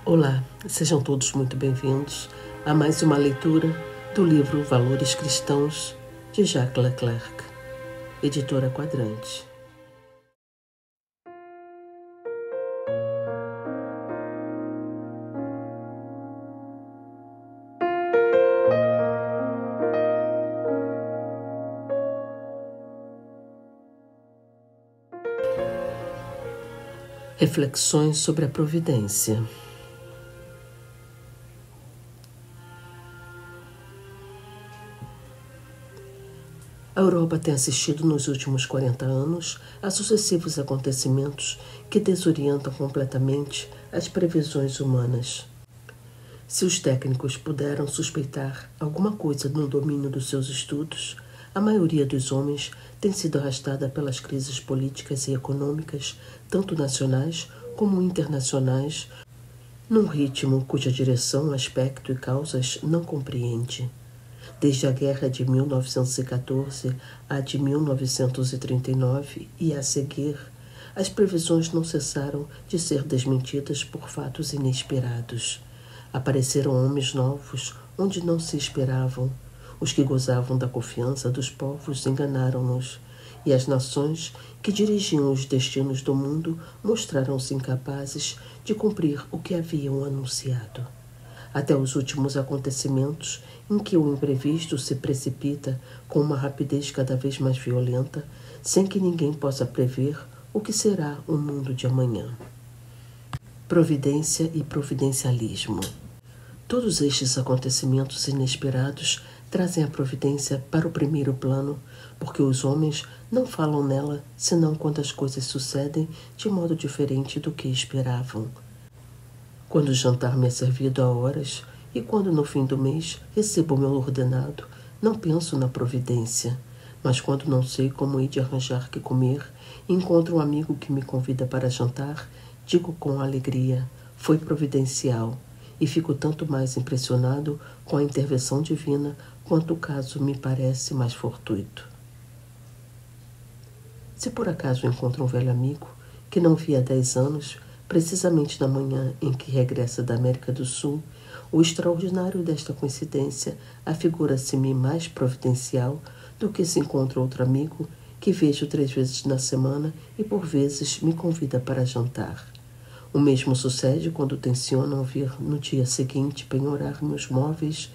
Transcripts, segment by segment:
Olá, sejam todos muito bem-vindos a mais uma leitura do livro Valores Cristãos, de Jacques Leclerc, editora Quadrante. Reflexões sobre a providência. A Europa tem assistido nos últimos 40 anos a sucessivos acontecimentos que desorientam completamente as previsões humanas. Se os técnicos puderam suspeitar alguma coisa no domínio dos seus estudos, a maioria dos homens tem sido arrastada pelas crises políticas e econômicas, tanto nacionais como internacionais, num ritmo cuja direção, aspecto e causas não compreende. Desde a guerra de 1914 a de 1939 e a seguir, as previsões não cessaram de ser desmentidas por fatos inesperados. Apareceram homens novos onde não se esperavam. Os que gozavam da confiança dos povos enganaram-nos, e as nações que dirigiam os destinos do mundo mostraram-se incapazes de cumprir o que haviam anunciado. Até os últimos acontecimentos, em que o imprevisto se precipita com uma rapidez cada vez mais violenta, sem que ninguém possa prever o que será o mundo de amanhã. Providência e providencialismo. Todos estes acontecimentos inesperados trazem a providência para o primeiro plano, porque os homens não falam nela senão quando as coisas sucedem de modo diferente do que esperavam. Quando o jantar me é servido a horas e quando no fim do mês recebo o meu ordenado, não penso na providência. Mas quando não sei como hei de arranjar que comer e encontro um amigo que me convida para jantar, digo com alegria, foi providencial, e fico tanto mais impressionado com a intervenção divina quanto o caso me parece mais fortuito. Se por acaso encontro um velho amigo que não vi há 10 anos, precisamente na manhã em que regressa da América do Sul, o extraordinário desta coincidência afigura-se-me mais providencial do que se encontra outro amigo que vejo 3 vezes na semana e por vezes me convida para jantar. O mesmo sucede quando tencionam vir no dia seguinte penhorar meus móveis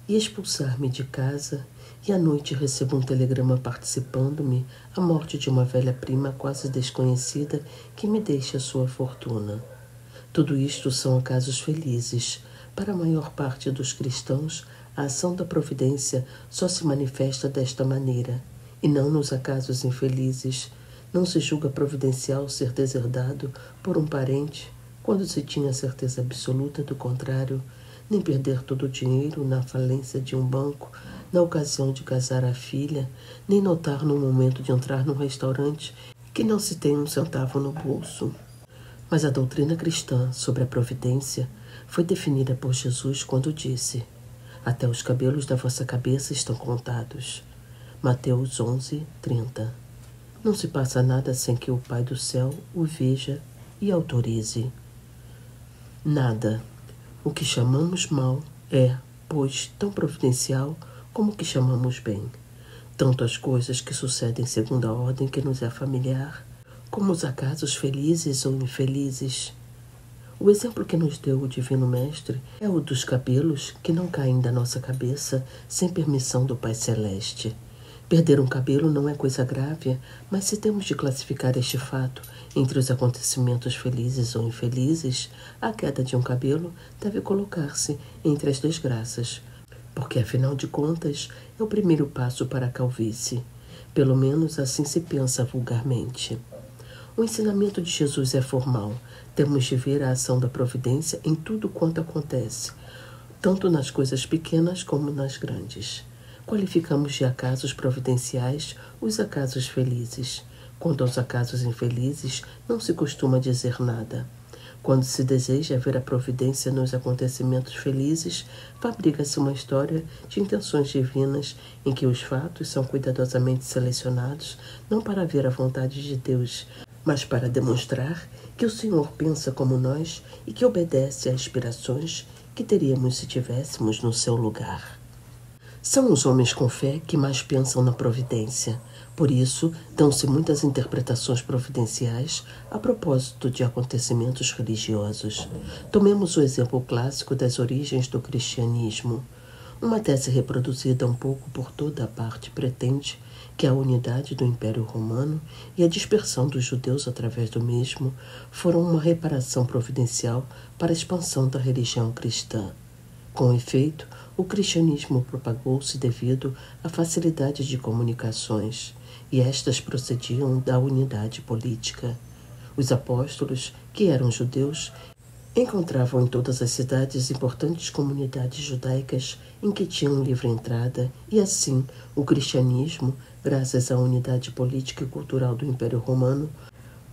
e expulsar-me de casa, e à noite recebo um telegrama participando-me a morte de uma velha prima quase desconhecida que me deixa sua fortuna. Tudo isto são acasos felizes. Para a maior parte dos cristãos, a ação da providência só se manifesta desta maneira, e não nos acasos infelizes. Não se julga providencial ser deserdado por um parente, quando se tinha certeza absoluta do contrário, nem perder todo o dinheiro na falência de um banco, na ocasião de casar a filha, nem notar no momento de entrar num restaurante que não se tem um centavo no bolso. Mas a doutrina cristã sobre a providência foi definida por Jesus quando disse: até os cabelos da vossa cabeça estão contados. Mateus 11:30. Não se passa nada sem que o Pai do céu o veja e autorize. Nada. O que chamamos mal é, pois, tão providencial como o que chamamos bem. Tanto as coisas que sucedem segundo a ordem que nos é familiar, como os acasos felizes ou infelizes. O exemplo que nos deu o Divino Mestre é o dos cabelos que não caem da nossa cabeça sem permissão do Pai Celeste. Perder um cabelo não é coisa grave, mas se temos de classificar este fato entre os acontecimentos felizes ou infelizes, a queda de um cabelo deve colocar-se entre as desgraças, porque, afinal de contas, é o primeiro passo para a calvície. Pelo menos assim se pensa vulgarmente. O ensinamento de Jesus é formal. Temos de ver a ação da providência em tudo quanto acontece, tanto nas coisas pequenas como nas grandes. Qualificamos de acasos providenciais os acasos felizes. Quanto aos acasos infelizes, não se costuma dizer nada. Quando se deseja ver a providência nos acontecimentos felizes, fabrica-se uma história de intenções divinas em que os fatos são cuidadosamente selecionados, não para ver a vontade de Deus, mas para demonstrar que o Senhor pensa como nós e que obedece a aspirações que teríamos se tivéssemos no seu lugar. São os homens com fé que mais pensam na providência. Por isso, dão-se muitas interpretações providenciais a propósito de acontecimentos religiosos. Tomemos o exemplo clássico das origens do cristianismo. Uma tese reproduzida um pouco por toda a parte pretende que a unidade do Império Romano e a dispersão dos judeus através do mesmo foram uma reparação providencial para a expansão da religião cristã. Com efeito, o cristianismo propagou-se devido à facilidade de comunicações, e estas procediam da unidade política. Os apóstolos, que eram judeus, encontravam em todas as cidades importantes comunidades judaicas em que tinham livre entrada, e assim o cristianismo, graças à unidade política e cultural do Império Romano,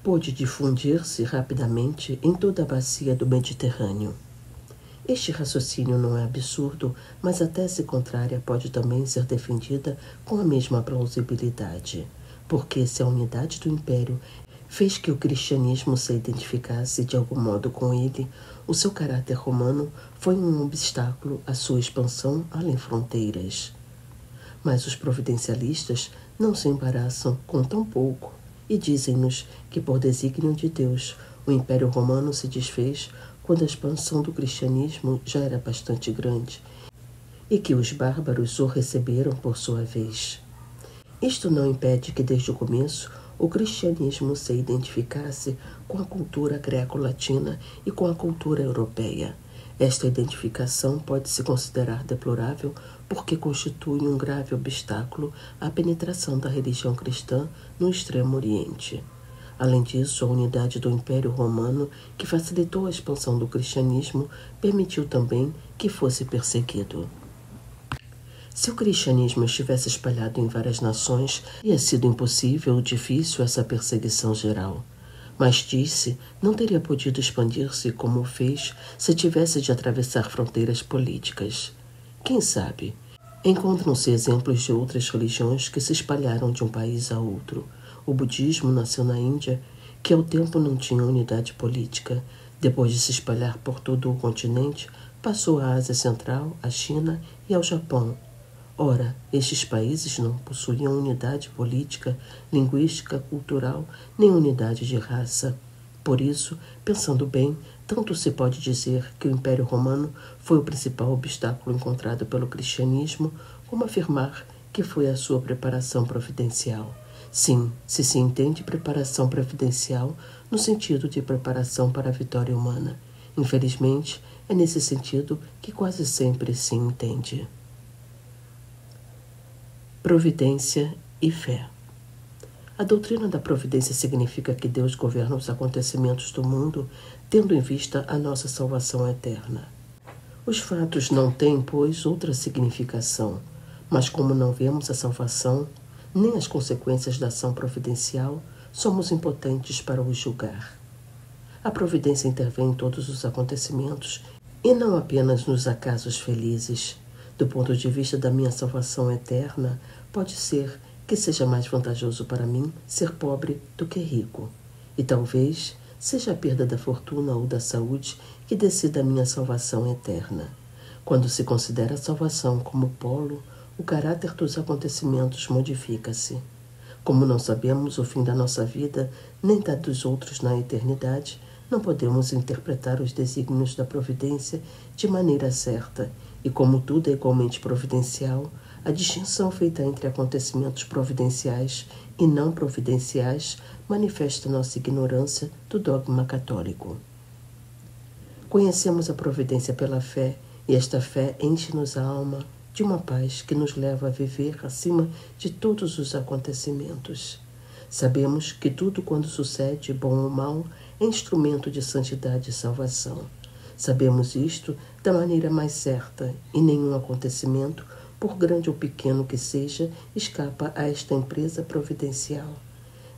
pôde difundir-se rapidamente em toda a bacia do Mediterrâneo. Este raciocínio não é absurdo, mas a tese contrária pode também ser defendida com a mesma plausibilidade, porque se a unidade do Império fez que o cristianismo se identificasse de algum modo com ele, o seu caráter romano foi um obstáculo à sua expansão além fronteiras. Mas os providencialistas não se embaraçam com tão pouco e dizem-nos que, por desígnio de Deus, o Império Romano se desfez quando a expansão do cristianismo já era bastante grande e que os bárbaros o receberam por sua vez. Isto não impede que, desde o começo, o cristianismo se identificasse com a cultura greco-latina e com a cultura europeia. Esta identificação pode se considerar deplorável porque constitui um grave obstáculo à penetração da religião cristã no Extremo Oriente. Além disso, a unidade do Império Romano, que facilitou a expansão do cristianismo, permitiu também que fosse perseguido. Se o cristianismo estivesse espalhado em várias nações, teria sido impossível ou difícil essa perseguição geral. Mas disse, não teria podido expandir-se como o fez se tivesse de atravessar fronteiras políticas. Quem sabe? Encontram-se exemplos de outras religiões que se espalharam de um país a outro. O budismo nasceu na Índia, que ao tempo não tinha unidade política. Depois de se espalhar por todo o continente, passou à Ásia Central, à China e ao Japão. Ora, estes países não possuíam unidade política, linguística, cultural, nem unidade de raça. Por isso, pensando bem, tanto se pode dizer que o Império Romano foi o principal obstáculo encontrado pelo cristianismo, como afirmar que foi a sua preparação providencial. Sim, se entende preparação providencial no sentido de preparação para a vitória humana. Infelizmente, é nesse sentido que quase sempre se entende. Providência e fé. A doutrina da providência significa que Deus governa os acontecimentos do mundo, tendo em vista a nossa salvação eterna. Os fatos não têm, pois, outra significação, mas como não vemos a salvação, nem as consequências da ação providencial, somos impotentes para os julgar. A providência intervém em todos os acontecimentos e não apenas nos acasos felizes. Do ponto de vista da minha salvação eterna, pode ser que seja mais vantajoso para mim ser pobre do que rico. E talvez seja a perda da fortuna ou da saúde que decida a minha salvação eterna. Quando se considera a salvação como polo, o caráter dos acontecimentos modifica-se. Como não sabemos o fim da nossa vida, nem da dos outros na eternidade, não podemos interpretar os desígnios da providência de maneira certa, e como tudo é igualmente providencial, a distinção feita entre acontecimentos providenciais e não providenciais manifesta nossa ignorância do dogma católico. Conhecemos a providência pela fé, e esta fé enche-nos a alma de uma paz que nos leva a viver acima de todos os acontecimentos. Sabemos que tudo quando sucede, bom ou mal, é instrumento de santidade e salvação. Sabemos isto da maneira mais certa, e nenhum acontecimento, por grande ou pequeno que seja, escapa a esta empresa providencial.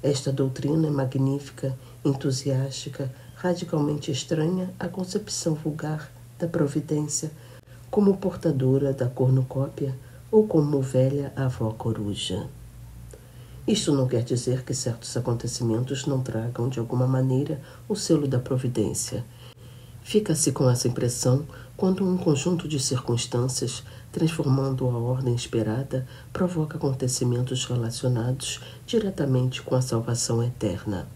Esta doutrina é magnífica, entusiástica, radicalmente estranha à concepção vulgar da providência, como portadora da cornucópia ou como velha avó coruja. Isto não quer dizer que certos acontecimentos não tragam, de alguma maneira, o selo da providência. Fica-se com essa impressão quando um conjunto de circunstâncias, transformando a ordem esperada, provoca acontecimentos relacionados diretamente com a salvação eterna.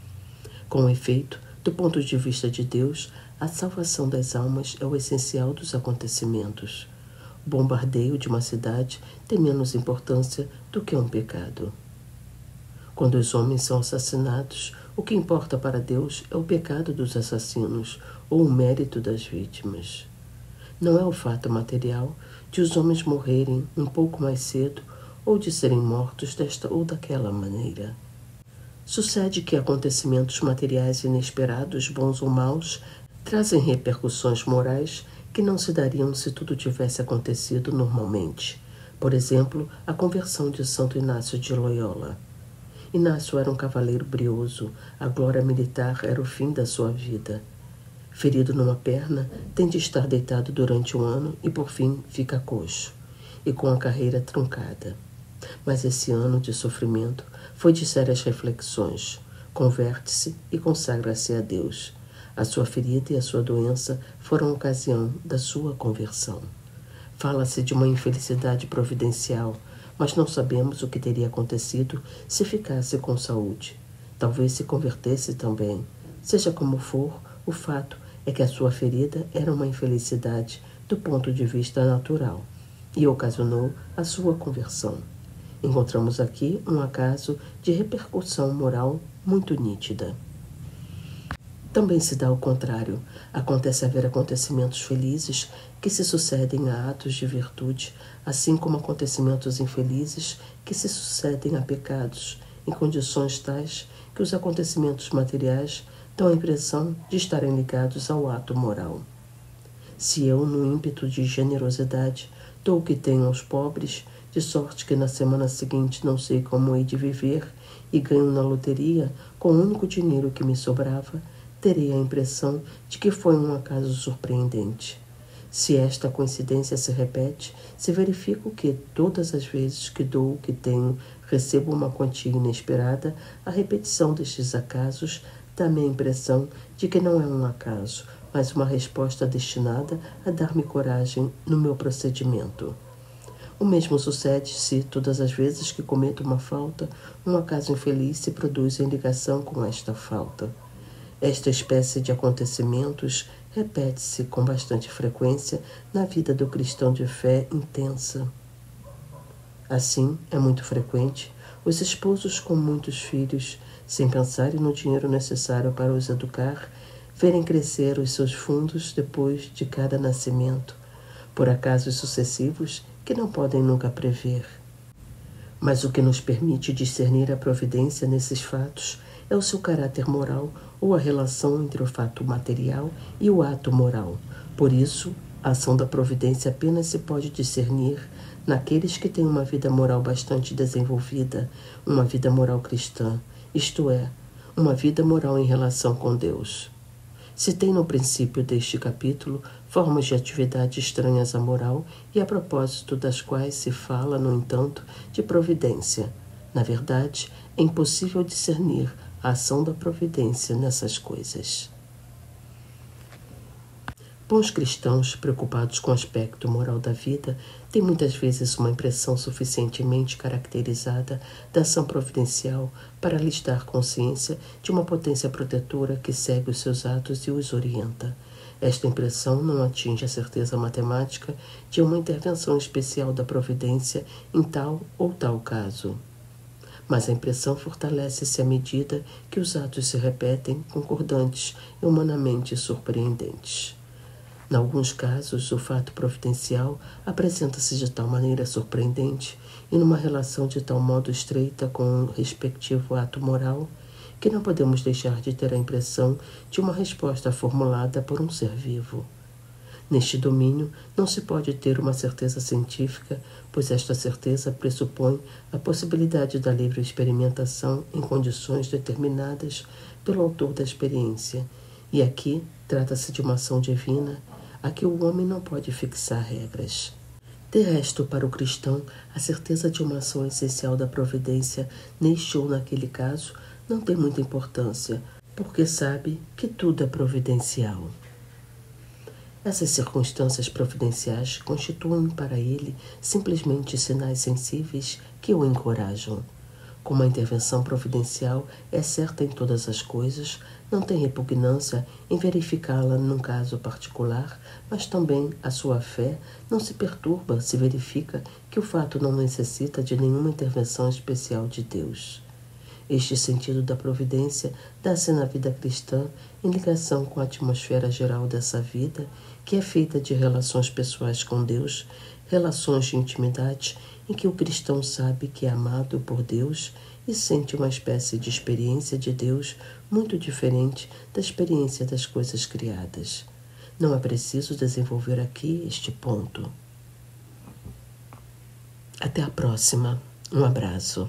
Com efeito, do ponto de vista de Deus, a salvação das almas é o essencial dos acontecimentos. O bombardeio de uma cidade tem menos importância do que um pecado. Quando os homens são assassinados, o que importa para Deus é o pecado dos assassinos ou o mérito das vítimas. Não é o fato material de os homens morrerem um pouco mais cedo ou de serem mortos desta ou daquela maneira. Sucede que acontecimentos materiais inesperados, bons ou maus, trazem repercussões morais que não se dariam se tudo tivesse acontecido normalmente. Por exemplo, a conversão de Santo Inácio de Loyola. Inácio era um cavaleiro brioso, a glória militar era o fim da sua vida. Ferido numa perna, tem de estar deitado durante um ano e por fim fica coxo, e com a carreira truncada. Mas esse ano de sofrimento foi de sérias reflexões. Converte-se e consagra-se a Deus. A sua ferida e a sua doença foram a ocasião da sua conversão. Fala-se de uma infelicidade providencial, mas não sabemos o que teria acontecido se ficasse com saúde. Talvez se convertesse também. Seja como for, o fato é que a sua ferida era uma infelicidade do ponto de vista natural e ocasionou a sua conversão. Encontramos aqui um acaso de repercussão moral muito nítida. Também se dá o contrário. Acontece haver acontecimentos felizes que se sucedem a atos de virtude, assim como acontecimentos infelizes que se sucedem a pecados, em condições tais que os acontecimentos materiais dão a impressão de estarem ligados ao ato moral. Se eu, no ímpeto de generosidade, dou o que tenho aos pobres, de sorte que na semana seguinte não sei como hei de viver, e ganho na loteria com o único dinheiro que me sobrava, terei a impressão de que foi um acaso surpreendente. Se esta coincidência se repete, se verifica que todas as vezes que dou o que tenho, recebo uma quantia inesperada, a repetição destes acasos dá-me a impressão de que não é um acaso, mas uma resposta destinada a dar-me coragem no meu procedimento. O mesmo sucede se, todas as vezes que cometo uma falta, um acaso infeliz se produz em ligação com esta falta. Esta espécie de acontecimentos repete-se com bastante frequência na vida do cristão de fé intensa. Assim, é muito frequente os esposos com muitos filhos, sem pensarem no dinheiro necessário para os educar, verem crescer os seus fundos depois de cada nascimento, por acasos sucessivos que não podem nunca prever. Mas o que nos permite discernir a providência nesses fatos é o seu caráter moral ou a relação entre o fato material e o ato moral. Por isso, a ação da providência apenas se pode discernir naqueles que têm uma vida moral bastante desenvolvida, uma vida moral cristã, isto é, uma vida moral em relação com Deus. Citei no princípio deste capítulo formas de atividade estranhas à moral e a propósito das quais se fala, no entanto, de providência. Na verdade, é impossível discernir a ação da providência nessas coisas. Bons cristãos, preocupados com o aspecto moral da vida, têm muitas vezes uma impressão suficientemente caracterizada da ação providencial para lhes dar consciência de uma potência protetora que segue os seus atos e os orienta. Esta impressão não atinge a certeza matemática de uma intervenção especial da providência em tal ou tal caso. Mas a impressão fortalece-se à medida que os atos se repetem, concordantes e humanamente surpreendentes. Em alguns casos, o fato providencial apresenta-se de tal maneira surpreendente e numa relação de tal modo estreita com o respectivo ato moral, que não podemos deixar de ter a impressão de uma resposta formulada por um ser vivo. Neste domínio, não se pode ter uma certeza científica, pois esta certeza pressupõe a possibilidade da livre experimentação em condições determinadas pelo autor da experiência, e aqui trata-se de uma ação divina a que o homem não pode fixar regras. De resto, para o cristão, a certeza de uma ação essencial da providência, neste ou naquele caso, não tem muita importância, porque sabe que tudo é providencial. Essas circunstâncias providenciais constituem para ele simplesmente sinais sensíveis que o encorajam. Como a intervenção providencial é certa em todas as coisas, não tem repugnância em verificá-la num caso particular, mas também a sua fé não se perturba se verifica que o fato não necessita de nenhuma intervenção especial de Deus. Este sentido da providência dá-se na vida cristã em ligação com a atmosfera geral dessa vida, que é feita de relações pessoais com Deus, relações de intimidade em que o cristão sabe que é amado por Deus e sente uma espécie de experiência de Deus muito diferente da experiência das coisas criadas. Não é preciso desenvolver aqui este ponto. Até a próxima. Um abraço.